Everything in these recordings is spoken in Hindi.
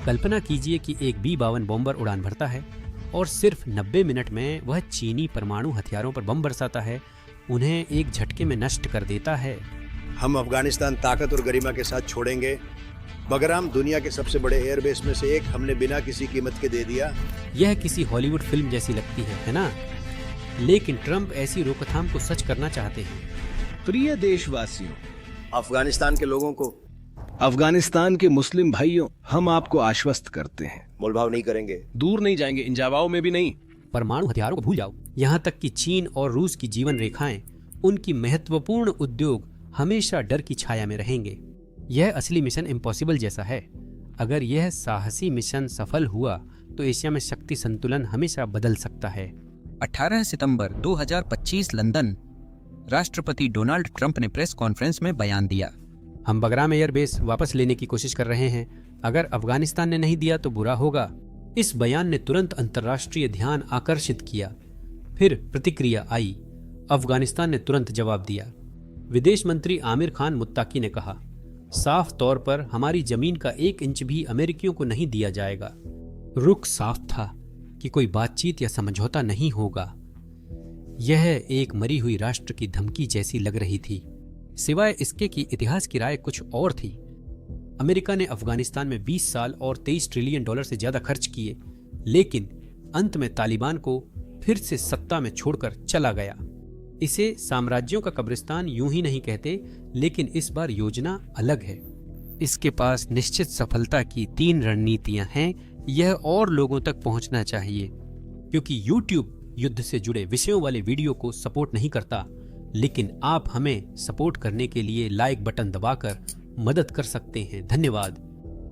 कल्पना कीजिए कि एक B-52 बॉम्बर उड़ान भरता है और सिर्फ 90 मिनट में वह चीनी परमाणु हथियारों पर बम बरसाता है, उन्हें एक झटके में नष्ट कर देता है। हम अफगानिस्तान ताकत और गरिमा के साथ छोड़ेंगे। बगराम दुनिया के सबसे बड़े एयरबेस में से एक हमने बिना किसी कीमत के दे दिया। यह किसी हॉलीवुड फिल्म जैसी लगती है ना? लेकिन ट्रंप ऐसी रोकथाम को सच करना चाहते हैं। प्रिय देशवासियों, अफगानिस्तान के लोगों को, अफगानिस्तान के मुस्लिम भाइयों, हम आपको आश्वस्त करते हैं, मोलभाव नहीं करेंगे, दूर नहीं जाएंगे, इन जावाओं में भी नहीं। परमाणु हथियारों को भूल जाओ। यहाँ तक कि चीन और रूस की जीवन रेखाएं, उनकी महत्वपूर्ण उद्योग हमेशा डर की छाया में रहेंगे। यह असली मिशन इम्पॉसिबल जैसा है। अगर यह साहसी मिशन सफल हुआ तो एशिया में शक्ति संतुलन हमेशा बदल सकता है। 18 सितंबर 2025 लंदन। राष्ट्रपति डोनाल्ड ट्रंप ने प्रेस कॉन्फ्रेंस में बयान दिया, हम बगराम एयरबेस वापस लेने की कोशिश कर रहे हैं। अगर अफगानिस्तान ने नहीं दिया तो बुरा होगा। इस बयान ने तुरंत अंतर्राष्ट्रीय ध्यान आकर्षित किया। फिर प्रतिक्रिया आई। अफगानिस्तान ने तुरंत जवाब दिया। विदेश मंत्री आमिर खान मुत्ताकी ने कहा, साफ तौर पर हमारी जमीन का 1 इंच भी अमेरिकियों को नहीं दिया जाएगा। रुख साफ था कि कोई बातचीत या समझौता नहीं होगा। यह एक मरी हुई राष्ट्र की धमकी जैसी लग रही थी। सिवाय इसके कि इतिहास की राय कुछ और थी। अमेरिका ने अफगानिस्तान में 20 साल और $23 ट्रिलियन से ज्यादा खर्च किए, लेकिन अंत में तालिबान को फिर से सत्ता में छोड़कर चला गया। इसे साम्राज्यों का कब्रिस्तान यूं ही नहीं कहते, लेकिन इस बार योजना अलग है। इसके पास निश्चित सफलता की 3 रणनीतियां हैं। यह और लोगों तक पहुंचना चाहिए, क्योंकि YouTube युद्ध से जुड़े विषयों वाले वीडियो को सपोर्ट नहीं करता, लेकिन आप हमें सपोर्ट करने के लिए लाइक बटन दबाकर मदद कर सकते हैं। धन्यवाद।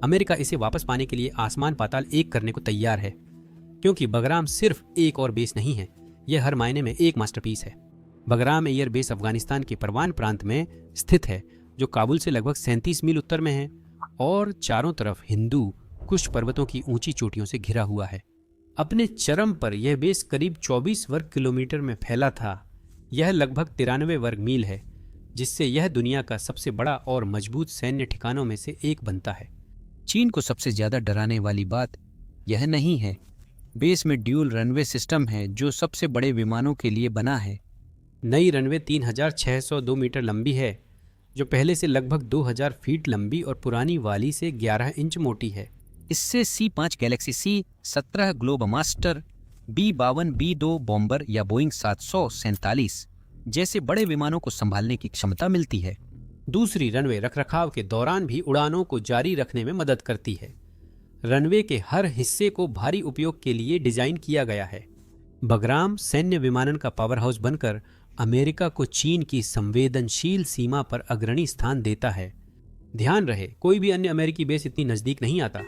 अमेरिका इसे वापस पाने के लिए आसमान पाताल एक करने को तैयार है, क्योंकि बगराम सिर्फ एक और बेस नहीं है, यह हर मायने में एक मास्टरपीस है। बगराम एयर बेस अफगानिस्तान के परवान प्रांत में स्थित है, जो काबुल से लगभग 37 मील उत्तर में है और चारों तरफ हिंदू कुश पर्वतों की ऊंची चोटियों से घिरा हुआ है। अपने चरम पर यह बेस करीब 24 वर्ग किलोमीटर में फैला था। यह लगभग 93 वर्ग मील है, जिससे यह दुनिया का सबसे बड़ा और मजबूत सैन्य ठिकानों में से एक बनता है। चीन को सबसे ज्यादा डराने वाली बात यह नहीं है। बेस में ड्यूल रनवे सिस्टम है, जो सबसे बड़े विमानों के लिए बना है। नई रनवे 3602 मीटर लंबी है, जो पहले से लगभग 2000 फीट लंबी और पुरानी वाली से 11 इंच मोटी है। इससे C5 Galaxy C17 Globemaster, B-52 B-2 bomber या बोइंग 747 जैसे बड़े विमानों को संभालने की क्षमता मिलती है। दूसरी रनवे रखरखाव के दौरान भी उड़ानों को जारी रखने में मदद करती है। रनवे के हर हिस्से को भारी उपयोग के लिए डिजाइन किया गया है। बगराम सैन्य विमानन का पावर हाउस बनकर अमेरिका को चीन की संवेदनशील सीमा पर अग्रणी स्थान देता है। ध्यान रहे, कोई भी अन्य अमेरिकी बेस इतनी नजदीक नहीं आता।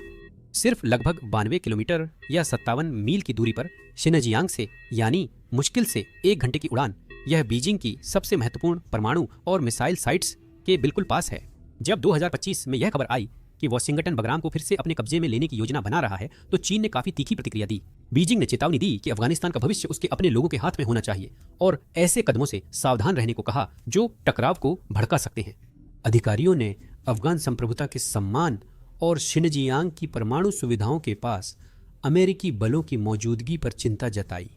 सिर्फ लगभग 92 किलोमीटर या 57 मील की दूरी पर शिनजियांग से, यानी मुश्किल से 1 घंटे की उड़ान, यह बीजिंग की सबसे महत्वपूर्ण परमाणु और मिसाइल साइट्स के बिल्कुल पास है। जब 2025 में यह खबर आई कि वॉशिंगटन बगराम को फिर से अपने कब्जे में लेने की योजना बना रहा है, तो चीन ने काफी तीखी प्रतिक्रिया दी। बीजिंग ने चेतावनी दी कि अफगानिस्तान का भविष्य उसके अपने लोगों के हाथ में होना चाहिए और ऐसे कदमों से सावधान रहने को कहा जो टकराव को भड़का सकते हैं। अधिकारियों ने अफगान संप्रभुता के सम्मान और शिनजियांग की परमाणु सुविधाओं के पास अमेरिकी बलों की मौजूदगी पर चिंता जताई।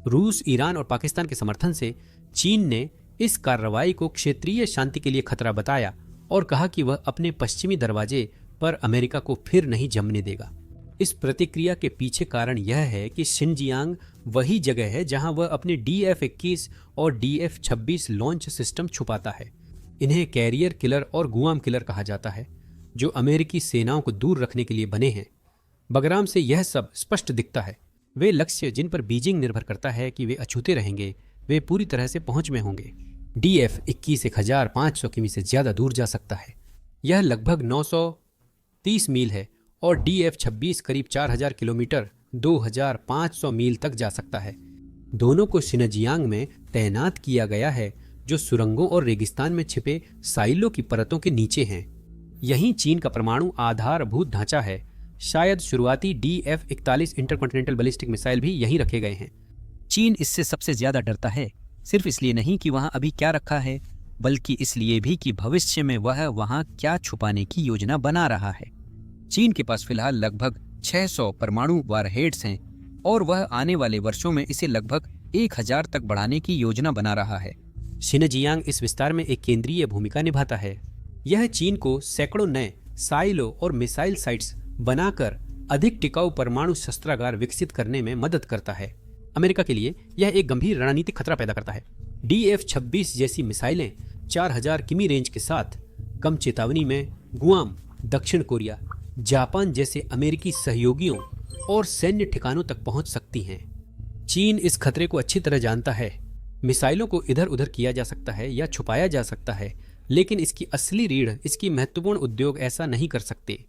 रूस, ईरान और पाकिस्तान के समर्थन से चीन ने इस कार्रवाई को क्षेत्रीय शांति के लिए खतरा बताया और कहा कि वह अपने पश्चिमी दरवाजे पर अमेरिका को फिर नहीं जमने देगा। इस प्रतिक्रिया के पीछे कारण यह है कि शिनजियांग वही जगह है जहां वह अपने DF-21 और DF-26 लॉन्च सिस्टम छुपाता है। इन्हें कैरियर किलर और गुआम किलर कहा जाता है, जो अमेरिकी सेनाओं को दूर रखने के लिए बने हैं। बगराम से यह सब स्पष्ट दिखता है। वे लक्ष्य जिन पर बीजिंग निर्भर करता है कि वे अछूते रहेंगे, वे पूरी तरह से पहुंच में होंगे। DF-21 1500 किमी से ज्यादा दूर जा सकता है। यह लगभग 930 मील है और DF-26 करीब 4000 किलोमीटर 2500 मील तक जा सकता है। दोनों को शिनजियांग में तैनात किया गया है, जो सुरंगों और रेगिस्तान में छिपे साइलों की परतों के नीचे हैं। यहीं चीन का परमाणु आधारभूत ढांचा है। शायद शुरुआती DF-41 इंटरकॉन्टिनेंटल बैलिस्टिक मिसाइल भी यहीं रखे गए हैं। चीन इससे सबसे ज्यादा डरता है, सिर्फ इसलिए नहीं कि वहां अभी क्या रखा है, बल्कि इसलिए भी कि भविष्य में वह वहां क्या छुपाने की योजना बना रहा है। चीन के पास फिलहाल लगभग 600 परमाणु वारहेड्स हैं और वह आने वाले वर्षों में इसे लगभग 1000 तक बढ़ाने की योजना बना रहा है। शिनजियांग इस विस्तार में एक केंद्रीय भूमिका निभाता है। यह चीन को सैकड़ों नए साइलो और मिसाइल साइट्स बनाकर अधिक टिकाऊ परमाणु शस्त्रागार विकसित करने में मदद करता है। अमेरिका के लिए यह एक गंभीर रणनीतिक खतरा पैदा करता है। DF-26 जैसी मिसाइलें 4000 किमी रेंज के साथ कम चेतावनी में गुआम, दक्षिण कोरिया, जापान जैसे अमेरिकी सहयोगियों और सैन्य ठिकानों तक पहुंच सकती हैं। चीन इस खतरे को अच्छी तरह जानता है। मिसाइलों को इधर उधर किया जा सकता है या छुपाया जा सकता है, लेकिन इसकी असली रीढ़, इसकी महत्वपूर्ण उद्योग ऐसा नहीं कर सकते।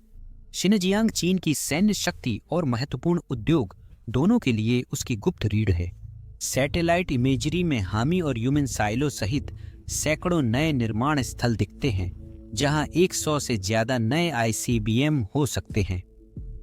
शिनजियांग चीन की सैन्य शक्ति और महत्वपूर्ण उद्योग दोनों के लिए उसकी गुप्त रीढ़ है। सैटेलाइट इमेजरी में हामी और ह्यूमन साइलो सहित सैकड़ों नए निर्माण स्थल दिखते हैं, जहां 100 से ज्यादा नए ICBM हो सकते हैं।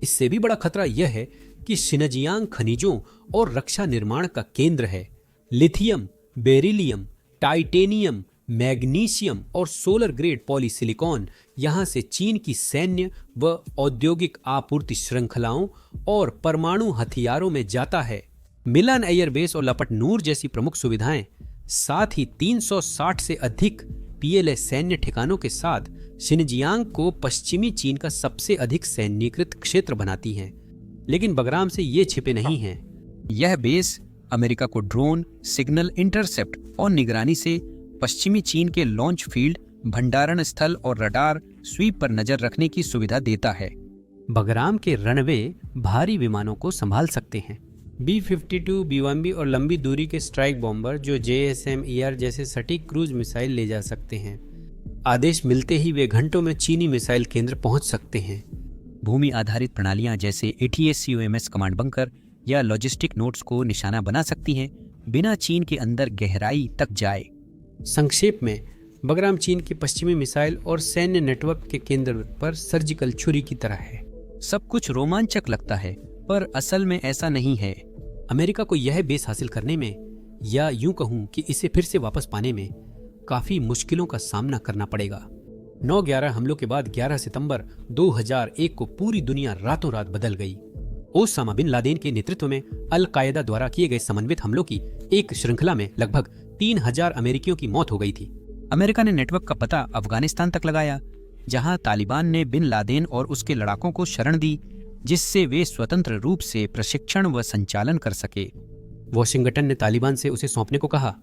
इससे भी बड़ा खतरा यह है कि शिनजियांग खनिजों और रक्षा निर्माण का केंद्र है। लिथियम, बेरिलियम, टाइटेनियम, मैग्नीशियम और सोलर ग्रेड पॉलीसिलिकॉन यहां से चीन की सैन्य व औद्योगिक आपूर्ति श्रृंखलाओं और परमाणु हथियारों में जाता है। मिलान एयरबेस और लपट नूर जैसी प्रमुख सुविधाएं, साथ ही 360 से अधिक PLA सैन्य ठिकानों के साथ शिनजियांग को पश्चिमी चीन का सबसे अधिक सैन्यीकृत क्षेत्र बनाती हैं। लेकिन बगराम से ये छिपे नहीं हैं। यह बेस अमेरिका को ड्रोन, सिग्नल इंटरसेप्ट और निगरानी से पश्चिमी चीन के लॉन्च फील्ड, भंडारण स्थल और रडार स्वीप पर नजर रखने की सुविधा देता है। बगराम के रनवे भारी विमानों को संभाल सकते हैं। B-52, B-1B और लंबी दूरी के स्ट्राइक बॉम्बर जो JSM-ER जैसे सटीक क्रूज मिसाइल ले जा सकते हैं। आदेश मिलते ही वे घंटों में चीनी मिसाइल केंद्र पहुंच सकते हैं। भूमि आधारित प्रणालियां जैसे ATACMS कमांड बंकर या लॉजिस्टिक नोड्स को निशाना बना सकती हैं, बिना चीन के अंदर गहराई तक जाए। संक्षेप में, बगराम चीन के पश्चिमी मिसाइल और सैन्य नेटवर्क के केंद्र पर सर्जिकल छुरी की तरह है। सब कुछ रोमांचक लगता है, पर असल में ऐसा नहीं है। अमेरिका को यह बेस हासिल करने में, या यूं कहूं कि इसे फिर से वापस पाने में, काफी मुश्किलों का सामना करना पड़ेगा। 9/11 हमलों के बाद 11 सितंबर 2001 को पूरी दुनिया रातों रात बदल गई। ओसामा बिन लादेन के नेतृत्व में अल कायदा द्वारा किए गए समन्वित हमलों की एक श्रृंखला में लगभग 3000 अमेरिकियों की मौत हो गई थी। अमेरिका ने नेटवर्क का पता अफगानिस्तान तक लगाया, जहां तालिबान ने बिन लादेन और उसके लड़ाकों को शरण दी, जिससे वे स्वतंत्र रूप से प्रशिक्षण व संचालन कर सके। वॉशिंगटन ने तालिबान से उसे सौंपने को कहा,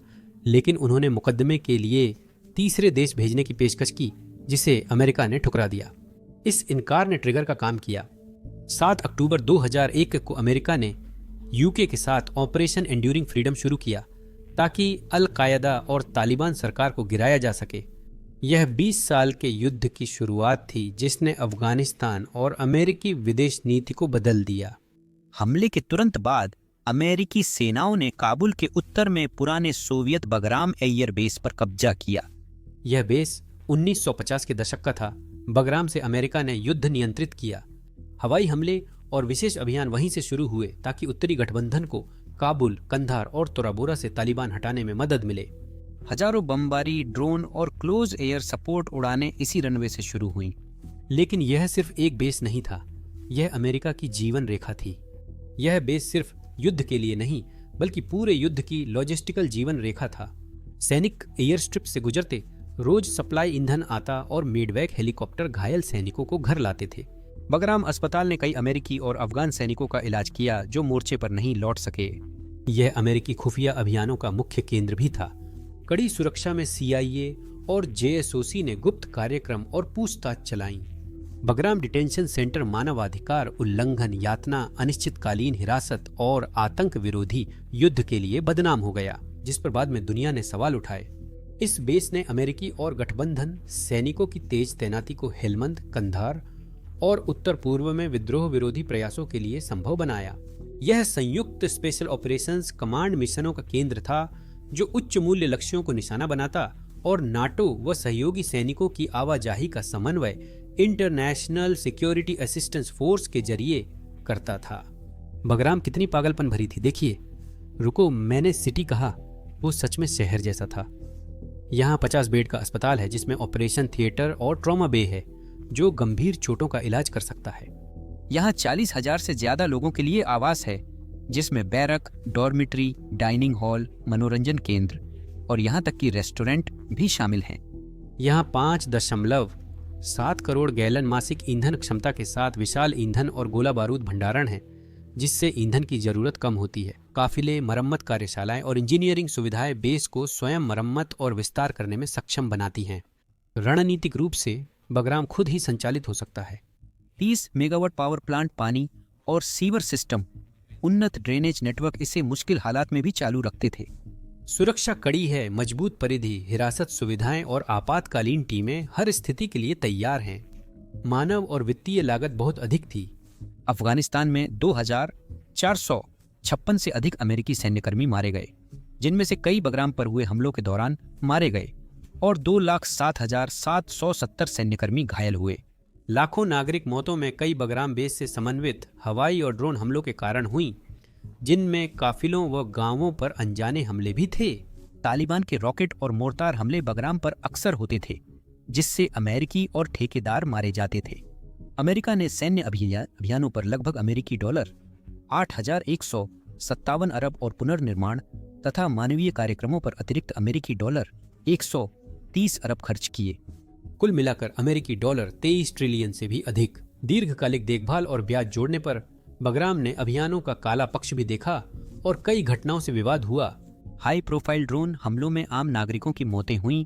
लेकिन उन्होंने मुकदमे के लिए तीसरे देश भेजने की पेशकश की, जिसे अमेरिका ने ठुकरा दिया। इस इनकार ने ट्रिगर का काम किया। 7 अक्टूबर 2001 को अमेरिका ने यूके के साथ ऑपरेशन एंड्यूरिंग फ्रीडम शुरू किया, ताकि अल कायदा और तालिबान सरकार को गिराया जा सके। यह 20 साल के युद्ध की शुरुआत थी, जिसने अफगानिस्तान और अमेरिकी विदेश नीति को बदल दिया। हमले के तुरंत बाद अमेरिकी सेनाओं ने काबुल के उत्तर में पुराने सोवियत बगराम एयर बेस पर कब्जा किया। यह बेस 1950 के दशक का था। बगराम से अमेरिका ने युद्ध नियंत्रित किया। हवाई हमले और विशेष अभियान वहीं से शुरू हुए, ताकि उत्तरी गठबंधन को काबुल, कंधार और तोराबोरा से तालिबान हटाने में मदद मिले। हजारों बमबारी, ड्रोन और क्लोज एयर सपोर्ट उड़ानें इसी रनवे से शुरू हुईं। लेकिन यह सिर्फ एक बेस नहीं था, यह अमेरिका की जीवन रेखा थी। यह बेस सिर्फ युद्ध के लिए नहीं, बल्कि पूरे युद्ध की लॉजिस्टिकल जीवन रेखा था। सैनिक एयर स्ट्रिप से गुजरते, रोज सप्लाई ईंधन आता और मेडवैक हेलीकॉप्टर घायल सैनिकों को घर लाते थे। बगराम अस्पताल ने कई अमेरिकी और अफगान सैनिकों का इलाज किया जो मोर्चे पर नहीं लौट सके। यह अमेरिकी खुफिया अभियानों का मुख्य केंद्र भी था। कड़ी सुरक्षा में CIA और JSOC ने गुप्त कार्यक्रम और पूछताछ चलाई। बगराम डिटेंशन सेंटर मानवाधिकार उल्लंघन, यातना, अनिश्चितकालीन हिरासत और आतंक विरोधी युद्ध के लिए बदनाम हो गया, जिस पर बाद में दुनिया ने सवाल उठाए। इस बेस ने अमेरिकी और गठबंधन सैनिकों की तेज तैनाती को हेलमंद, कंधार और उत्तर पूर्व में विद्रोह विरोधी प्रयासों के लिए संभव बनाया। यह संयुक्त स्पेशल ऑपरेशंस कमांड मिशनों का केंद्र था, जो उच्च मूल्य लक्ष्यों को निशाना बनाता और नाटो व सहयोगी सैनिकों की आवाजाही का समन्वय इंटरनेशनल सिक्योरिटी असिस्टेंस फोर्स के जरिए करता था। बगराम कितनी पागलपन भरी थी, देखिए। रुको, मैंने सिटी कहा, वो सच में शहर जैसा था। यहाँ 50 बेड का अस्पताल है, जिसमें ऑपरेशन थिएटर और ट्रॉमा बे है। जो गंभीर चोटों का इलाज कर सकता है। यहाँ 40,000 से ज्यादा लोगों के लिए आवास है, जिसमें बैरक, डॉर्मिटरी, डाइनिंग हॉल, मनोरंजन केंद्र और यहाँ तक कि रेस्टोरेंट भी शामिल हैं। यहाँ 5.7 करोड़ गैलन मासिक ईंधन क्षमता के साथ विशाल ईंधन और गोला बारूद भंडारण है, जिससे ईंधन की जरूरत कम होती है। काफिले, मरम्मत कार्यशालाएं और इंजीनियरिंग सुविधाएं बेस को स्वयं मरम्मत और विस्तार करने में सक्षम बनाती हैं। रणनीतिक रूप से बगराम खुद ही संचालित हो सकता है। 30 मेगावाट पावर प्लांट, पानी और सीवर सिस्टम, उन्नत ड्रेनेज नेटवर्क इसे मुश्किल हालात में भी चालू रखते थे। सुरक्षा कड़ी है, मजबूत परिधि, हिरासत सुविधाएं और आपातकालीन टीमें हर स्थिति के लिए तैयार हैं। मानव और वित्तीय लागत बहुत अधिक थी। अफगानिस्तान में 2,456 से अधिक अमेरिकी सैन्यकर्मी मारे गए, जिनमें से कई बगराम पर हुए हमलों के दौरान मारे गए और 2,07,770 सैन्यकर्मी घायल हुए। लाखों नागरिक मौतों में कई बगराम बेस से समन्वित हवाई और ड्रोन हमलों के कारण हुई, जिनमें काफिलों व गांवों पर अनजाने हमले भी थे। तालिबान के रॉकेट और मोर्टार हमले बगराम पर अक्सर होते थे, जिससे अमेरिकी और ठेकेदार मारे जाते थे। अमेरिका ने सैन्य अभियानों पर लगभग अमेरिकी डॉलर 8,157 अरब और पुनर्निर्माण तथा मानवीय कार्यक्रमों पर अतिरिक्त अमेरिकी डॉलर 130 अरब खर्च किए। कुल मिलाकर अमेरिकी डॉलर 23 ट्रिलियन से भी अधिक। दीर्घकालिक देखभाल और ब्याज जोड़ने पर बगराम ने अभियानों का काला पक्ष भी देखा और कई घटनाओं से विवाद हुआ। हाई प्रोफाइल ड्रोन हमलों में आम नागरिकों की मौतें हुईं,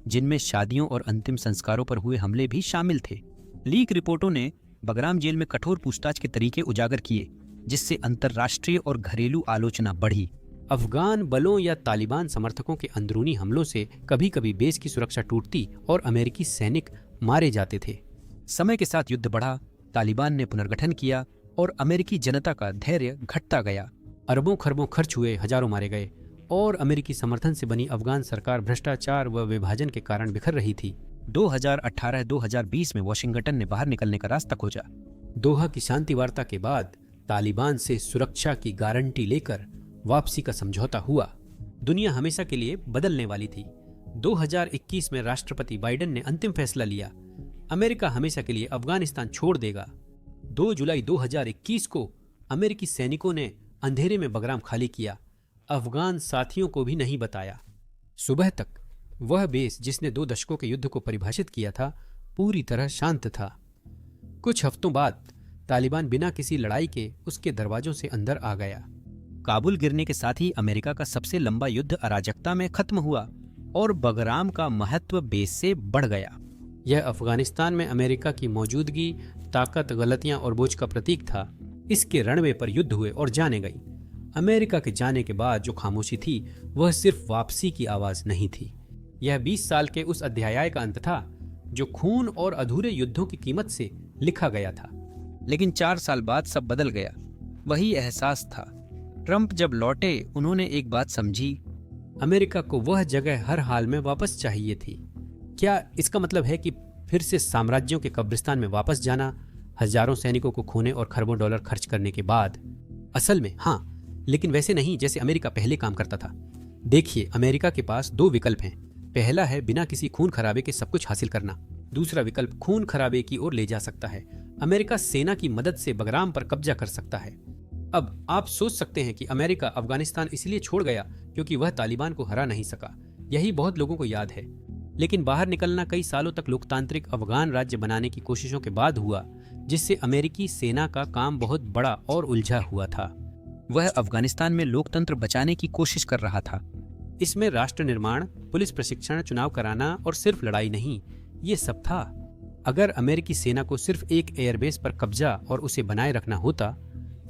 जिनमें शादियों और अंतिम संस्कारों पर हुए हमले भी शामिल थे। लीक रिपोर्टों ने बगराम जेल में कठोर पूछताछ के तरीके उजागर किए, जिससे अंतर्राष्ट्रीय और घरेलू आलोचना बढ़ी। अफगान बलों या तालिबान समर्थकों के अंदरूनी हमलों से कभी कभी बेस की सुरक्षा टूटती और अमेरिकी सैनिक मारे जाते थे। समय के साथ युद्ध बढ़ा, तालिबान ने पुनर्गठन किया और अमेरिकी जनता का धैर्य घटता गया। अरबों खरबों खर्च हुए, हजारों मारे गए और अमेरिकी समर्थन से बनी अफगान सरकार भ्रष्टाचार व विभाजन के कारण बिखर रही थी। 2018-2020 में वाशिंगटन ने बाहर निकलने का रास्ता खोजा। दोहा की शांति वार्ता के बाद तालिबान से सुरक्षा की गारंटी लेकर वापसी का समझौता हुआ। दुनिया हमेशा के लिए बदलने वाली थी। 2021 में राष्ट्रपति बाइडेन ने अंतिम फैसला लिया, अमेरिका हमेशा के लिए अफगानिस्तान छोड़ देगा। 2 जुलाई 2021 को अमेरिकी सैनिकों ने अंधेरे में बगराम खाली किया, अफगान साथियों को भी नहीं बताया। सुबह तक वह बेस जिसने 2 दशकों के युद्ध को परिभाषित किया था, पूरी तरह शांत था। कुछ हफ्तों बाद तालिबान बिना किसी लड़ाई के उसके दरवाजों से अंदर आ गया। काबुल गिरने के साथ ही अमेरिका का सबसे लंबा युद्ध अराजकता में खत्म हुआ और बगराम का महत्व बेस से बढ़ गया। यह अफगानिस्तान में अमेरिका की मौजूदगी, ताकत, गलतियां और बोझ का प्रतीक था। इसके रणवे पर युद्ध हुए और जाने गई। अमेरिका के जाने के बाद जो खामोशी थी, वह सिर्फ वापसी की आवाज नहीं थी। यह 20 साल के उस अध्याय का अंत था जो खून और अधूरे युद्धों की कीमत से लिखा गया था। लेकिन 4 साल बाद सब बदल गया। वही एहसास था। ट्रंप जब लौटे, उन्होंने एक बात समझी, अमेरिका को वह जगह हर हाल में वापस चाहिए थी। क्या इसका मतलब है कि फिर से साम्राज्यों के कब्रिस्तान में वापस जाना, हजारों सैनिकों को खोने और खरबों डॉलर खर्च करने के बाद? असल में हाँ, लेकिन वैसे नहीं जैसे अमेरिका पहले काम करता था। देखिए, अमेरिका के पास 2 विकल्प हैं। पहला है बिना किसी खून खराबे के सब कुछ हासिल करना। दूसरा विकल्प खून खराबे की ओर ले जा सकता है। अमेरिका सेना की मदद से बगराम पर कब्जा कर सकता है। अब आप सोच सकते हैं कि अमेरिका अफगानिस्तान इसलिए छोड़ गया क्योंकि वह तालिबान को हरा नहीं सका। यही बहुत लोगों को याद है। लेकिन बाहर निकलना कई सालों तक लोकतांत्रिक अफगान राज्य बनाने की कोशिशों के बाद हुआ, जिससे अमेरिकी सेना का काम बहुत बड़ा और उलझा हुआ था। वह अफगानिस्तान में लोकतंत्र बचाने की कोशिश कर रहा था। इसमें राष्ट्र निर्माण, पुलिस प्रशिक्षण, चुनाव कराना और सिर्फ लड़ाई नहीं, ये सब था। अगर अमेरिकी सेना को सिर्फ एक एयरबेस पर कब्जा और उसे बनाए रखना होता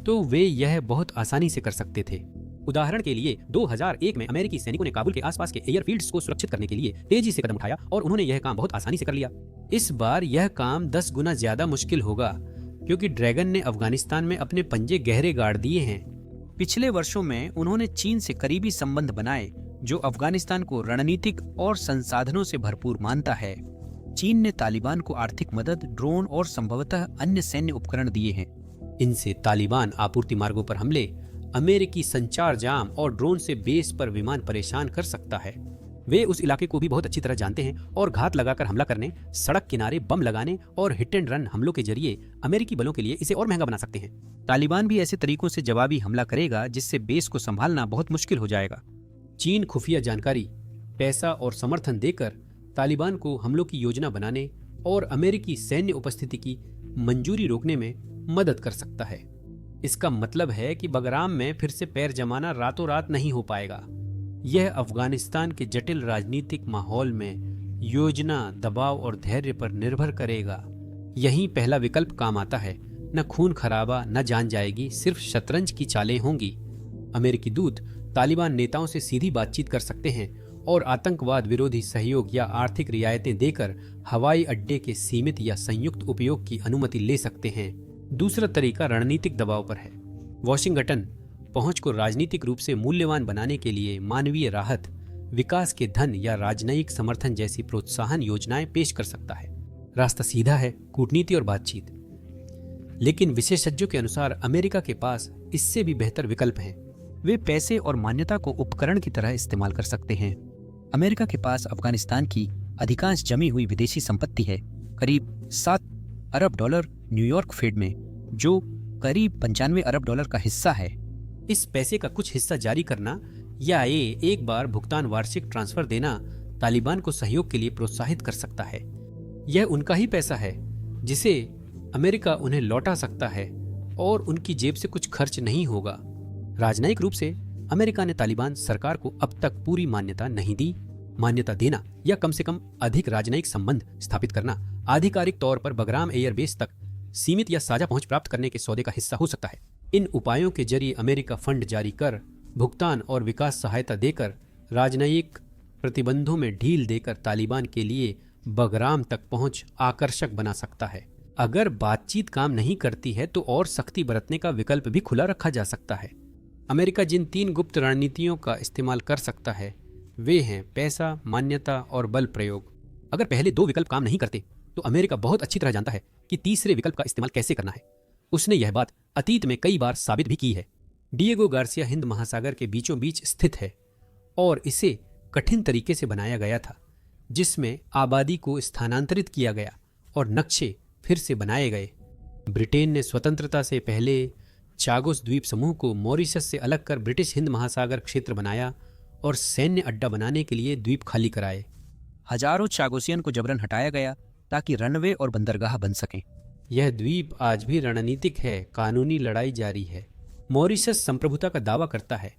तो वे यह बहुत आसानी से कर सकते थे। उदाहरण के लिए 2001 में अमेरिकी सैनिकों ने काबुल के आसपास के एयरफील्ड्स को सुरक्षित करने के लिए तेजी से कदम उठाया और उन्होंने यह काम बहुत आसानी से कर लिया। इस बार यह काम 10 गुना ज्यादा मुश्किल होगा क्योंकि ड्रैगन ने अफगानिस्तान में अपने पंजे गहरे गाड़ दिए हैं। पिछले वर्षों में उन्होंने चीन से करीबी संबंध बनाए, जो अफगानिस्तान को रणनीतिक और संसाधनों से भरपूर मानता है। चीन ने तालिबान को आर्थिक मदद, ड्रोन और संभवतः अन्य सैन्य उपकरण दिए हैं। इनसे तालिबान आपूर्ति मार्गों पर हमले, अमेरिकी संचार जाम और ड्रोन से बेस पर विमान परेशान कर सकता है। वे उस इलाके को भी बहुत अच्छी तरह जानते हैं और घात लगाकर हमला करने, सड़क किनारे बम लगाने और हिट एंड रन हमलों के जरिए अमेरिकी बलों के लिए इसे और महंगा बना सकते हैं। तालिबान भी ऐसे तरीकों से जवाबी हमला करेगा जिससे बेस को संभालना बहुत मुश्किल हो जाएगा। चीन खुफिया जानकारी, पैसा और समर्थन देकर तालिबान को हमलों की योजना बनाने और अमेरिकी सैन्य उपस्थिति की मंजूरी रोकने में मदद कर सकता है। इसका मतलब है कि बगराम में फिर से पैर जमाना रातों रात नहीं हो पाएगा। यह अफगानिस्तान के जटिल राजनीतिक माहौल में योजना, दबाव और धैर्य पर निर्भर करेगा। यही पहला विकल्प काम आता है। न खून खराबा, न जान जाएगी, सिर्फ शतरंज की चालें होंगी। अमेरिकी दूत तालिबान नेताओं से सीधी बातचीत कर सकते हैं और आतंकवाद विरोधी सहयोग या आर्थिक रियायतें देकर हवाई अड्डे के सीमित या संयुक्त उपयोग की अनुमति ले सकते हैं। दूसरा तरीका रणनीतिक दबाव पर है। वॉशिंगटन पहुंच को राजनीतिक रूप से मूल्यवान बनाने के लिए मानवीय राहत, विकास के धन या राजनयिक समर्थन जैसी प्रोत्साहन योजनाएं पेश कर सकता है। रास्ता सीधा है, कूटनीति और बातचीत। लेकिन विशेषज्ञों के अनुसार अमेरिका के पास इससे भी बेहतर विकल्प हैं। वे पैसे और मान्यता को उपकरण की तरह इस्तेमाल कर सकते हैं। अमेरिका के पास अफगानिस्तान की अधिकांश जमी हुई विदेशी संपत्ति है, करीब $7 अरब न्यूयॉर्क फेड में, जो करीब $95 अरब का हिस्सा है। इस पैसे का कुछ हिस्सा जारी करना या एक बार भुगतान वार्षिक ट्रांसफर देना तालिबान को सहयोग के लिए प्रोत्साहित कर सकता है। यह उनका ही पैसा है जिसे अमेरिका उन्हें लौटा सकता है और उनकी जेब से कुछ खर्च नहीं होगा। राजनयिक रूप से अमेरिका ने तालिबान सरकार को अब तक पूरी मान्यता नहीं दी। मान्यता देना या कम से कम अधिक राजनयिक संबंध स्थापित करना आधिकारिक तौर पर बगराम एयरबेस तक सीमित या साझा पहुंच प्राप्त करने के सौदे का हिस्सा हो सकता है। इन उपायों के जरिए अमेरिका फंड जारी कर, भुगतान और विकास सहायता देकर, राजनयिक प्रतिबंधों में ढील देकर तालिबान के लिए बगराम तक पहुंच आकर्षक बना सकता है। अगर बातचीत काम नहीं करती है तो और सख्ती बरतने का विकल्प भी खुला रखा जा सकता है। अमेरिका जिन 3 गुप्त रणनीतियों का इस्तेमाल कर सकता है वे हैं पैसा, मान्यता और बल प्रयोग। अगर पहले 2 विकल्प काम नहीं करते तो अमेरिका बहुत अच्छी तरह जानता है कि तीसरे विकल्प का इस्तेमाल कैसे करना है। उसने यह बात अतीत में कई बार साबित भी की है। डिएगो गार्सिया हिंद महासागर के बीचों बीच स्थित है और इसे कठिन तरीके से बनाया गया था, जिसमें आबादी को स्थानांतरित किया गया और नक्शे फिर से बनाए गए। ब्रिटेन ने स्वतंत्रता से पहले चागोस द्वीप समूह को मॉरिशस से अलग कर ब्रिटिश हिंद महासागर क्षेत्र बनाया और सैन्य अड्डा बनाने के लिए द्वीप खाली कराए। हजारों चागोसियन को जबरन हटाया गया ताकि रनवे और बंदरगाह बन सकें। यह द्वीप आज भी रणनीतिक है, कानूनी लड़ाई जारी है। मॉरिशस संप्रभुता का दावा करता है,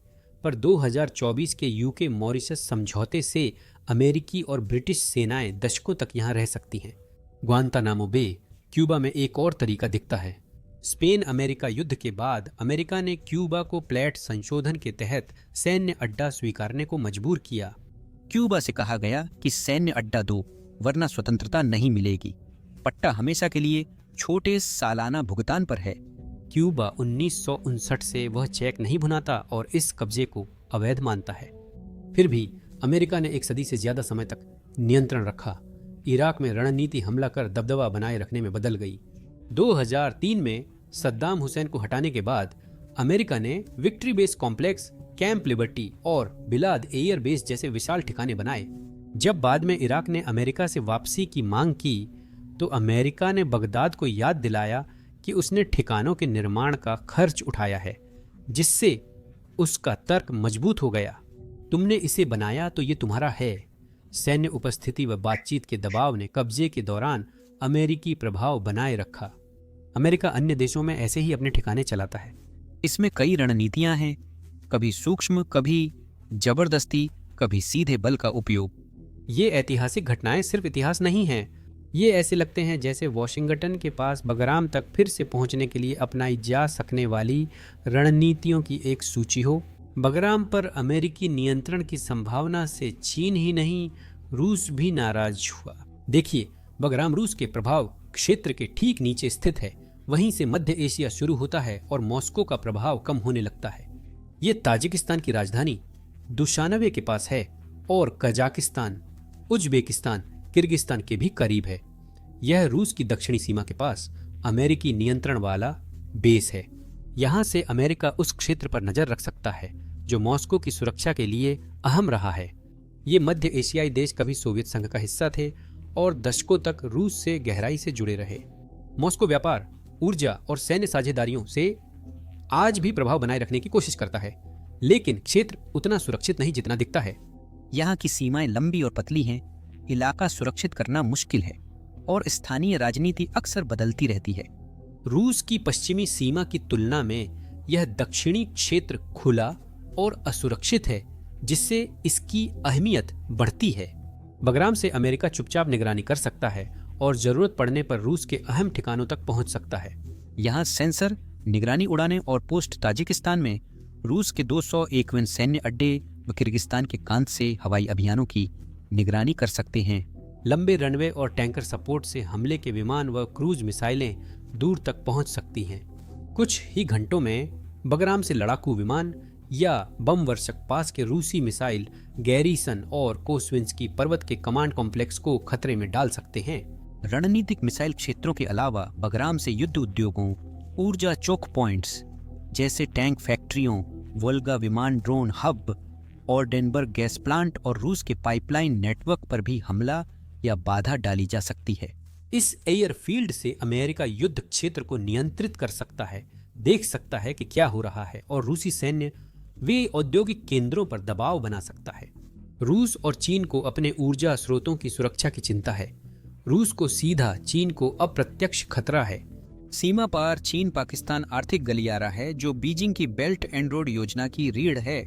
पर 2024 के यूके मॉरिशस समझौते से अमेरिकी और ब्रिटिश सेनाएं दशकों तक यहां रह सकती हैं। ग्वांतानामो बे क्यूबा में एक और तरीका दिखता है। स्पेन अमेरिका युद्ध के बाद अमेरिका ने क्यूबा को प्लेट संशोधन के तहत सैन्य अड्डा स्वीकारने को मजबूर किया। क्यूबा से कहा गया कि सैन्य अड्डा दो, वरना स्वतंत्रता नहीं मिलेगी। पट्टा हमेशा के लिए छोटे सालाना भुगतान पर है। क्यूबा 1959 से वह चेक नहीं भुनाता और इस कब्जे को अवैध मानता है। फिर भी अमेरिका ने एक सदी से ज्यादा समय तक नियंत्रण रखा। इराक में रणनीति हमला कर दबदबा बनाए रखने में बदल गई। 2003 में सद्दाम हुसैन को हटाने के बाद अमेरिका ने victory base complex, camp liberty और बिलाद एयर बेस जैसे विशाल ठिकाने बनाए। जब बाद में इराक ने अमेरिका से वापसी की मांग की तो अमेरिका ने बगदाद को याद दिलाया कि उसने ठिकानों के निर्माण का खर्च उठाया है, जिससे उसका तर्क मजबूत हो गया। तुमने इसे बनाया तो ये तुम्हारा है। सैन्य उपस्थिति व बातचीत के दबाव ने कब्जे के दौरान अमेरिकी प्रभाव बनाए रखा। अमेरिका अन्य देशों में ऐसे ही अपने ठिकाने चलाता है। इसमें कई रणनीतियां हैं, कभी सूक्ष्म, कभी जबरदस्ती, कभी सीधे बल का उपयोग। ये ऐतिहासिक घटनाएं सिर्फ इतिहास नहीं हैं। ये ऐसे लगते हैं जैसे वॉशिंगटन के पास बगराम तक फिर से पहुंचने के लिए अपनाई जा सकने वाली रणनीतियों की एक सूची हो। बगराम पर अमेरिकी नियंत्रण की संभावना से चीन ही नहीं, रूस भी नाराज हुआ। देखिए, बगराम रूस के प्रभाव क्षेत्र के ठीक नीचे स्थित है। वहीं से मध्य एशिया शुरू होता है और मॉस्को का प्रभाव कम होने लगता है। ये ताजिकिस्तान की राजधानी दुशानबे के पास है और कजाकिस्तान, उज्बेकिस्तान, किर्गिस्तान के भी करीब है। यह रूस की दक्षिणी सीमा के पास अमेरिकी नियंत्रण वाला बेस है। यहाँ से अमेरिका उस क्षेत्र पर नजर रख सकता है जो मॉस्को की सुरक्षा के लिए अहम रहा है। ये मध्य एशियाई देश कभी सोवियत संघ का हिस्सा थे और दशकों तक रूस से गहराई से जुड़े रहे। मॉस्को व्यापार, ऊर्जा और सैन्य साझेदारियों से आज भी प्रभाव बनाए रखने की कोशिश करता है, लेकिन क्षेत्र उतना सुरक्षित नहीं जितना दिखता है। यहाँ की सीमाएं लंबी और पतली हैं, इलाका सुरक्षित करना मुश्किल है और स्थानीय राजनीति अक्सर बदलती रहती है। रूस की पश्चिमी सीमा की तुलना में यह दक्षिणी क्षेत्र खुला और असुरक्षित है, जिससे इसकी अहमियत बढ़ती है। बगराम से अमेरिका चुपचाप निगरानी कर सकता है और जरूरत पड़ने पर रूस के अहम ठिकानों तक पहुंच सकता है। यहाँ सेंसर, निगरानी उड़ानें और पोस्ट ताजिकिस्तान में रूस के 201 सैन्य अड्डे व किर्गिस्तान के कांत से हवाई अभियानों की निगरानी कर सकते हैं। लंबे रनवे और टैंकर सपोर्ट से हमले के विमान व क्रूज मिसाइलें दूर तक पहुंच सकती हैं। कुछ ही घंटों में बगराम से लड़ाकू विमान या बम वर्षक पास के रूसी मिसाइल गैरीसन और कोस्विंस्की पर्वत के कमांड कॉम्प्लेक्स को खतरे में डाल सकते हैं। रणनीतिक मिसाइल क्षेत्रों के अलावा बगराम से युद्ध उद्योगों, ऊर्जा चोक पॉइंट्स जैसे टैंक फैक्ट्रियों, वोल्गा विमान ड्रोन हब, ऑर्डेनबर्ग गैस प्लांट और रूस के पाइपलाइन नेटवर्क पर भी हमला या बाधा डाली जा सकती है। इस एयरफील्ड से अमेरिका युद्ध क्षेत्र को नियंत्रित कर सकता है, देख सकता है कि क्या हो रहा है और रूसी सैन्य वे औद्योगिक केंद्रों पर दबाव बना सकता है। रूस और चीन को अपने ऊर्जा स्रोतों की सुरक्षा की चिंता है। रूस को सीधा, चीन को अप्रत्यक्ष खतरा है। सीमा पार चीन पाकिस्तान आर्थिक गलियारा है जो बीजिंग की बेल्ट एंड रोड योजना की रीढ़ है।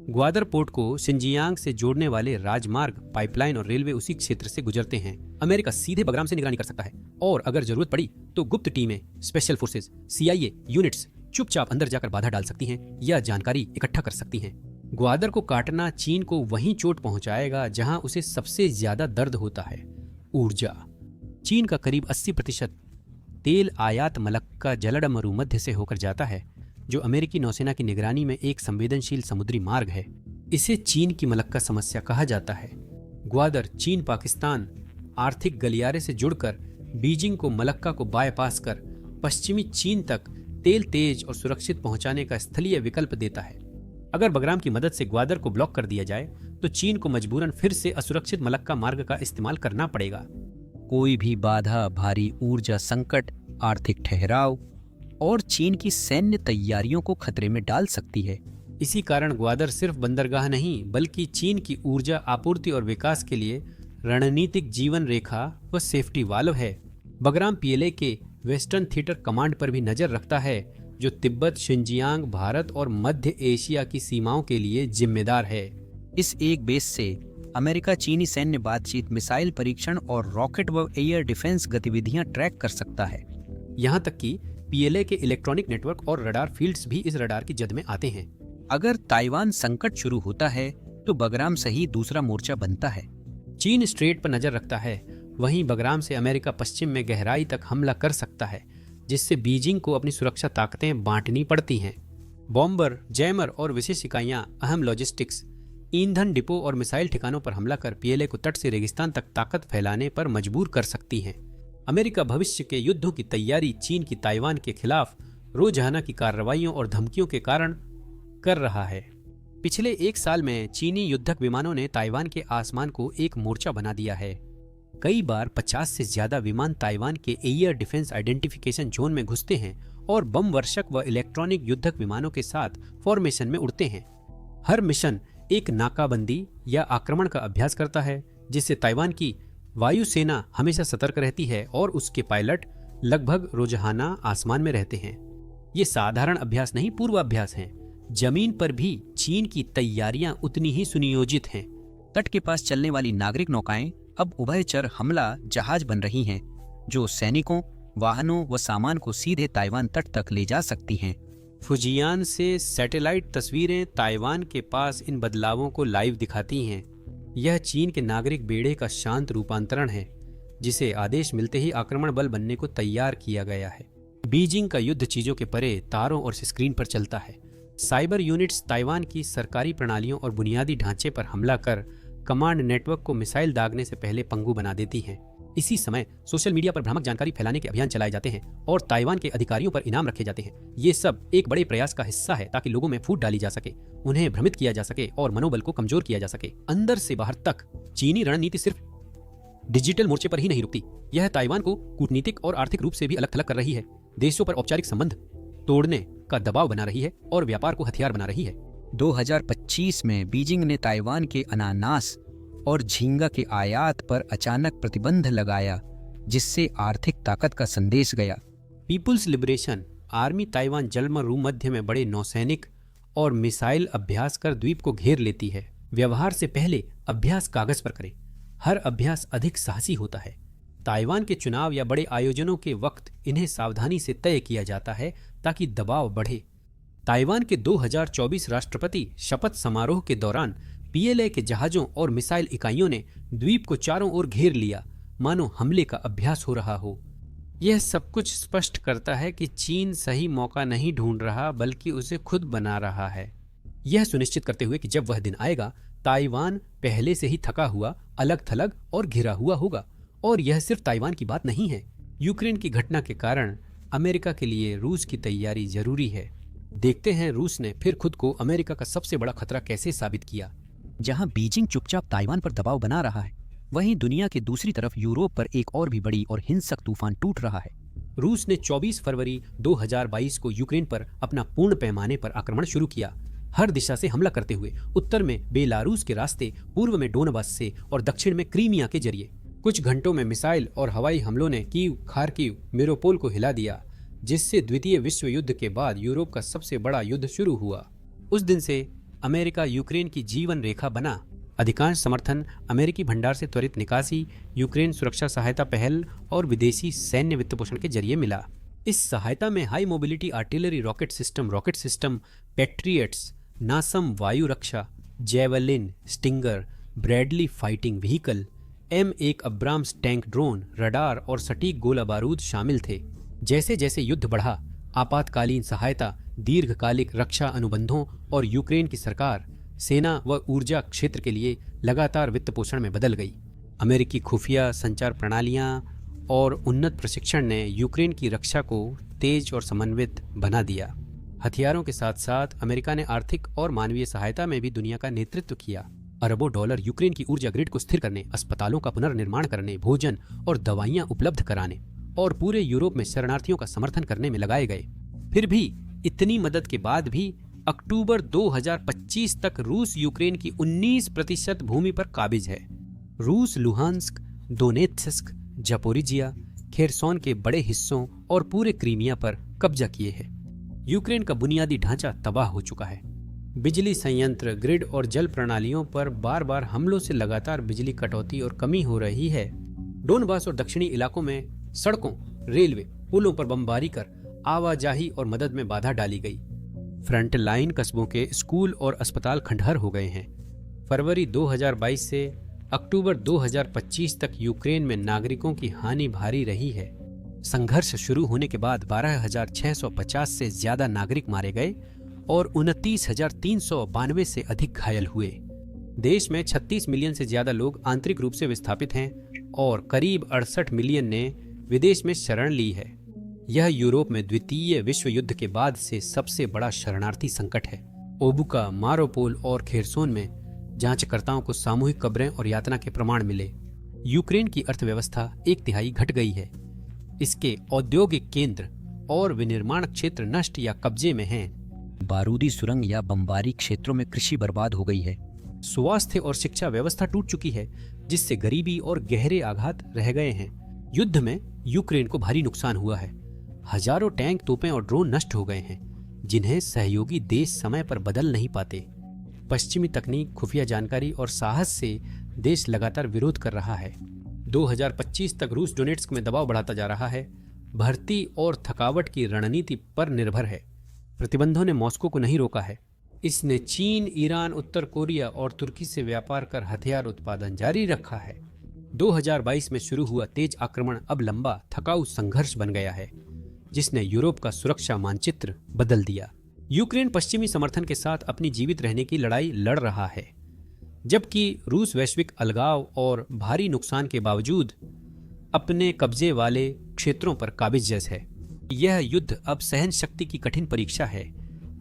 ग्वादर पोर्ट को शिनजियांग से जोड़ने वाले राजमार्ग, पाइपलाइन और रेलवे उसी क्षेत्र से गुजरते हैं। अमेरिका सीधे बगराम से निगरानी कर सकता है और अगर जरूरत पड़ी तो गुप्त टीमें, स्पेशल फोर्सेस, CIA यूनिट्स चुपचाप अंदर जाकर बाधा डाल सकती हैं या जानकारी इकट्ठा कर सकती हैं। ग्वादर को काटना चीन को वहीं चोट पहुंचाएगा जहां उसे सबसे ज्यादा दर्द होता है, ऊर्जा। चीन का करीब 80% तेल आयात मलक्का जलड मरुमध्य से होकर जाता है, जो अमेरिकी नौसेना की निगरानी में एक संवेदनशील समुद्री मार्ग है। इसे चीन की मलक्का समस्या कहा जाता है। ग्वादर चीन पाकिस्तान आर्थिक गलियारे से जुड़कर बीजिंग को मलक्का को बायपास कर पश्चिमी चीन तक तेल तेज और सुरक्षित पहुंचाने का स्थलीय विकल्प देता है। अगर बगराम की मदद से ग्वादर को ब्लॉक कर दिया जाए तो चीन को मजबूरन फिर से असुरक्षित मलक्का मार्ग का इस्तेमाल करना पड़ेगा। कोई भी बाधा भारी ऊर्जा संकट, आर्थिक ठहराव और चीन की सैन्य तैयारियों को खतरे में डाल सकती है। इसी कारण ग्वादर सिर्फ बंदरगाह नहीं बल्कि चीन की ऊर्जा आपूर्ति और विकास के लिए रणनीतिक जीवन रेखा व सेफ्टी वाल्व है। बगराम PLA के वेस्टर्न थिएटर कमांड पर भी नजर रखता है, जो तिब्बत, शिनजियांग, भारत और मध्य एशिया की सीमाओं के लिए जिम्मेदार है। इस एक बेस से अमेरिका चीनी सैन्य बातचीत, मिसाइल परीक्षण और रॉकेट व एयर डिफेंस गतिविधियां ट्रैक कर सकता है। यहाँ तक कि PLA के इलेक्ट्रॉनिक नेटवर्क और रडार फील्ड्स भी इस रडार की जद में आते हैं। अगर ताइवान संकट शुरू होता है तो बगराम सही दूसरा मोर्चा बनता है। चीन स्ट्रेट पर नजर रखता है, वहीं बगराम से अमेरिका पश्चिम में गहराई तक हमला कर सकता है, जिससे बीजिंग को अपनी सुरक्षा ताकतें बांटनी पड़ती हैं। बॉम्बर, जैमर और विशेष इकाइयां अहम लॉजिस्टिक्स, ईंधन डिपो और मिसाइल ठिकानों पर हमला कर PLA को तट से रेगिस्तान तक ताकत फैलाने पर मजबूर कर सकती हैं। अमेरिका भविष्य के युद्धों की तैयारी चीन की ताइवान के खिलाफ रोजाना की कार्रवाइयों और धमकियों के कारण कर रहा है। पिछले 1 साल में चीनी युद्धक विमानों ने ताइवान के आसमान को एक मोर्चा बना दिया है। कई बार 50 से ज्यादा विमान ताइवान के एयर डिफेंस आइडेंटिफिकेशन जोन में घुसते हैं और बम वर्षक व इलेक्ट्रॉनिक युद्धक विमानों के साथ फॉर्मेशन में उड़ते हैं। हर मिशन एक नाकाबंदी या आक्रमण का अभ्यास करता है, जिससे ताइवान की वायुसेना हमेशा सतर्क रहती है और उसके पायलट लगभग रोजाना आसमान में रहते हैं। ये साधारण अभ्यास नहीं, पूर्वाभ्यास हैं। जमीन पर भी चीन की तैयारियां उतनी ही सुनियोजित हैं। तट के पास चलने वाली नागरिक नौकाएं अब उभयचर हमला जहाज बन रही हैं, जो सैनिकों, वाहनों व सामान को सीधे ताइवान तट तक ले जा सकती हैं। फुजियान से सैटेलाइट तस्वीरें ताइवान के पास इन बदलावों को लाइव दिखाती हैं। यह चीन के नागरिक बेड़े का शांत रूपांतरण है, जिसे आदेश मिलते ही आक्रमण बल बनने को तैयार किया गया है। बीजिंग का युद्ध चीजों के परे तारों और स्क्रीन पर चलता है। साइबर यूनिट्स ताइवान की सरकारी प्रणालियों और बुनियादी ढांचे पर हमला कर कमांड नेटवर्क को मिसाइल दागने से पहले पंगु बना देती हैं। इसी समय सोशल मीडिया पर भ्रामक जानकारी फैलाने के अभियान चलाए जाते हैं और ताइवान के अधिकारियों पर इनाम रखे जाते हैं। ये सब एक बड़े प्रयास का हिस्सा है ताकि लोगों में फूट डाली जा सके, उन्हें भ्रमित किया जा सके और मनोबल को कमजोर किया जा सके। अंदर से बाहर तक चीनी रणनीति सिर्फ डिजिटल मोर्चे पर ही नहीं रुकती, यह ताइवान को कूटनीतिक और आर्थिक रूप से भी अलग थलग कर रही है, देशों पर औपचारिक संबंध तोड़ने का दबाव बना रही है और व्यापार को हथियार बना रही है। 2025 में बीजिंग ने ताइवान के अनानास और झींगा के आयात पर अचानक प्रतिबंध लगाया, जिससे आर्थिक ताकत का संदेश गया। पीपुल्स लिबरेशन आर्मी ताइवान जलमरू मध्य में बड़े नौसैनिक और मिसाइल अभ्यास कर द्वीप को घेर लेती है। व्यवहार से पहले अभ्यास कागज पर करें। हर अभ्यास अधिक साहसी होता है। ताइवान के चुनाव या बड़े आयोजनों के वक्त इन्हें सावधानी से तय किया जाता है ताकि दबाव बढ़े। ताइवान के 2024 राष्ट्रपति शपथ समारोह के दौरान पीएलए के जहाजों और मिसाइल इकाइयों ने द्वीप को चारों ओर घेर लिया, मानो हमले का अभ्यास हो रहा हो। यह सब कुछ स्पष्ट करता है कि चीन सही मौका नहीं ढूंढ रहा बल्कि उसे खुद बना रहा है, यह सुनिश्चित करते हुए कि जब वह दिन आएगा ताइवान पहले से ही थका हुआ, अलग थलग और घिरा हुआ होगा। और यह सिर्फ ताइवान की बात नहीं है। यूक्रेन की घटना के कारण अमेरिका के लिए रूस की तैयारी जरूरी है। देखते हैं रूस ने फिर खुद को अमेरिका का सबसे बड़ा खतरा कैसे साबित किया। जहां बीजिंग चुपचाप ताइवान पर दबाव बना रहा है, वहीं दुनिया के दूसरी तरफ यूरोप पर एक और भी बड़ी और हिंसक तूफान टूट रहा है। रूस ने 24 फरवरी 2022 को यूक्रेन पर अपना पूर्ण पैमाने पर आक्रमण शुरू किया, हर दिशा से हमला करते हुए। उत्तर में बेलारूस के रास्ते, पूर्व में डोनबास से और दक्षिण में क्रीमिया के जरिए। कुछ घंटों में मिसाइल और हवाई हमलों ने कीव, खार्किव, मेरियोपोल को हिला दिया, जिससे द्वितीय विश्व युद्ध के बाद यूरोप का सबसे बड़ा युद्ध शुरू हुआ। उस दिन से अमेरिका यूक्रेन की जीवन रेखा बना। अधिकांश समर्थन अमेरिकी भंडार से त्वरित निकासी, यूक्रेन सुरक्षा सहायता पहल और विदेशी सैन्य वित्तपोषण के जरिए मिला। इस सहायता में high mobility artillery rocket system, Patriots, NASAMS वायु रक्षा, Javelin, Stinger, Bradley fighting vehicle, M1 Abrams tank drone, radar और सटीक गोला बारूद शामिल थे। जैसे जैसे युद्ध बढ़ा, आपातकालीन सहायता, दीर्घकालिक रक्षा अनुबंधों और यूक्रेन की सरकार, सेना व ऊर्जा क्षेत्र के लिए लगातार वित्त पोषण में बदल गई। अमेरिकी खुफिया संचार प्रणालियां और उन्नत प्रशिक्षण ने यूक्रेन की रक्षा को तेज और समन्वित बना दिया। हथियारों के साथ साथ अमेरिका ने आर्थिक और मानवीय सहायता में भी दुनिया का नेतृत्व किया। अरबों डॉलर यूक्रेन की ऊर्जा ग्रिड को स्थिर करने, अस्पतालों का पुनर्निर्माण करने, भोजन और दवाइयां उपलब्ध कराने और पूरे यूरोप में शरणार्थियों का समर्थन करने में लगाए गए। फिर भी इतनी मदद के बाद भी अक्टूबर 2025 तक रूस यूक्रेन की 19% भूमि पर काबिज है। रूस लुहांस्क, दोनेत्स्क, जापोरिजिया, खेरसोन के बड़े हिस्सों और पूरे क्रीमिया पर कब्जा किए है। यूक्रेन का बुनियादी ढांचा तबाह हो चुका है। बिजली संयंत्र, ग्रिड और जल प्रणालियों पर बार बार हमलों से लगातार बिजली कटौती और कमी हो रही है। डोनबास और दक्षिणी इलाकों में सड़कों, रेलवे, पुलों पर बमबारी कर आवाजाही और मदद में बाधा डाली गई। फ्रंट लाइन कस्बों के स्कूल और अस्पताल खंडहर हो गए हैं। फरवरी 2022 से अक्टूबर 2025 तक यूक्रेन में नागरिकों की हानि भारी रही है। संघर्ष शुरू होने के बाद 12,650 से ज्यादा नागरिक मारे गए और 29,392 से अधिक घायल हुए। देश में 36 मिलियन से ज्यादा लोग आंतरिक रूप से विस्थापित हैं और करीब 68 मिलियन ने विदेश में शरण ली है। यह यूरोप में द्वितीय विश्व युद्ध के बाद से सबसे बड़ा शरणार्थी संकट है। ओबुका, मारोपोल और खेरसोन में जांचकर्ताओं को सामूहिक कब्रें और यातना के प्रमाण मिले। यूक्रेन की अर्थव्यवस्था 1/3 घट गई है। इसके औद्योगिक केंद्र और विनिर्माण क्षेत्र नष्ट या कब्जे में हैं। बारूदी सुरंग या बमबारी क्षेत्रों में कृषि बर्बाद हो गई है। स्वास्थ्य और शिक्षा व्यवस्था टूट चुकी है, जिससे गरीबी और गहरे आघात रह गए हैं। युद्ध में यूक्रेन को भारी नुकसान हुआ है। हजारों टैंक, तोपें और ड्रोन नष्ट हो गए हैं, जिन्हें सहयोगी देश समय पर बदल नहीं पाते। पश्चिमी तकनीक, खुफिया जानकारी और साहस से देश लगातार विरोध कर रहा है। 2025 तक रूस डोनेट्स्क में दबाव बढ़ाता जा रहा है। भर्ती और थकावट की रणनीति पर निर्भर है। प्रतिबंधों ने मॉस्को को नहीं रोका है। इसने चीन, ईरान, उत्तर कोरिया और तुर्की से व्यापार कर हथियार उत्पादन जारी रखा है। 2022 में शुरू हुआ तेज आक्रमण अब लंबा, थकाऊ संघर्ष बन गया है, जिसने यूरोप का सुरक्षा मानचित्र बदल दिया। यूक्रेन पश्चिमी समर्थन के साथ अपनी जीवित रहने की लड़ाई लड़ रहा है, जबकि रूस वैश्विक अलगाव और भारी नुकसान के बावजूद अपने कब्जे वाले क्षेत्रों पर काबिज जैस है। यह युद्ध अब सहन शक्ति की कठिन परीक्षा है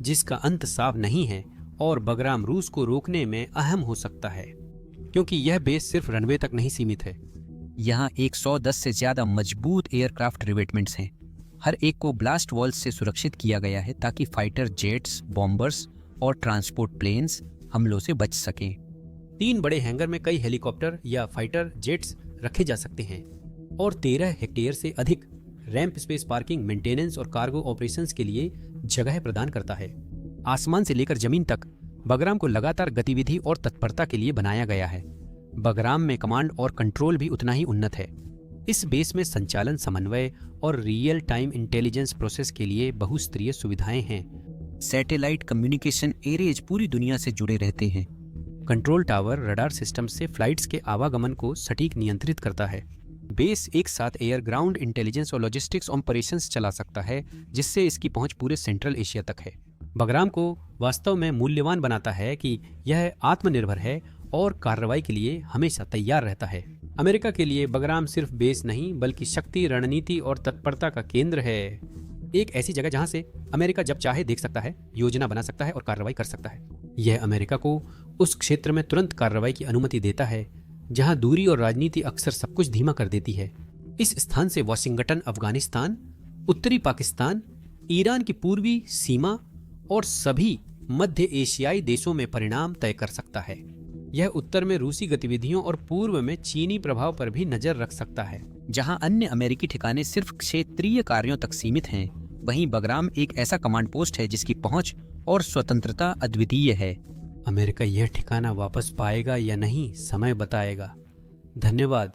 जिसका अंत साफ नहीं है और बगराम रूस को रोकने में अहम हो सकता है, क्योंकि यह बेस सिर्फ रनवे तक नहीं सीमित है। यहाँ 110 से ज्यादा मजबूत एयरक्राफ्ट रिवेटमेंट्स हैं। हर एक को ब्लास्ट वॉल्स से सुरक्षित किया गया है ताकि फाइटर जेट्स, बॉम्बर्स और ट्रांसपोर्ट प्लेन्स हमलों से बच सकें। 3 बड़े हैंगर में कई हेलीकॉप्टर या फाइटर जेट्स रखे जा सकते हैं और 13 हेक्टेयर से अधिक रैंप स्पेस पार्किंग, मेंटेनेंस और कार्गो ऑपरेशंस के लिए जगह प्रदान करता है। आसमान से लेकर जमीन तक बगराम को लगातार गतिविधि और तत्परता के लिए बनाया गया है। बगराम में कमांड और कंट्रोल भी उतना ही उन्नत है। इस बेस में संचालन, समन्वय और रियल टाइम इंटेलिजेंस प्रोसेस के लिए बहुस्तरीय सुविधाएं हैं। सैटेलाइट कम्युनिकेशन एरियाज पूरी दुनिया से जुड़े रहते हैं। कंट्रोल टावर रडार सिस्टम से फ्लाइट्स के आवागमन को सटीक नियंत्रित करता है। बेस एक साथ एयर, ग्राउंड इंटेलिजेंस और लॉजिस्टिक्स ऑपरेशंस चला सकता है, जिससे इसकी पहुंच पूरे सेंट्रल एशिया तक है। बगराम को वास्तव में मूल्यवान बनाता है कि यह आत्मनिर्भर है और कार्रवाई के लिए हमेशा तैयार रहता है। अमेरिका के लिए बगराम सिर्फ बेस नहीं बल्कि शक्ति, रणनीति और तत्परता का केंद्र है। एक ऐसी जगह जहां से अमेरिका जब चाहे देख सकता है, योजना बना सकता है और कार्रवाई कर सकता है। यह अमेरिका को उस क्षेत्र में तुरंत कार्रवाई की अनुमति देता है जहां दूरी और राजनीति अक्सर सब कुछ धीमा कर देती है। इस स्थान से वाशिंगटन अफगानिस्तान, उत्तरी पाकिस्तान, ईरान की पूर्वी सीमा और सभी मध्य एशियाई देशों में परिणाम तय कर सकता है। यह उत्तर में रूसी गतिविधियों और पूर्व में चीनी प्रभाव पर भी नजर रख सकता है। जहां अन्य अमेरिकी ठिकाने सिर्फ क्षेत्रीय कार्यों तक सीमित हैं, वहीं बगराम एक ऐसा कमांड पोस्ट है जिसकी पहुंच और स्वतंत्रता अद्वितीय है। अमेरिका यह ठिकाना वापस पाएगा या नहीं, समय बताएगा। धन्यवाद।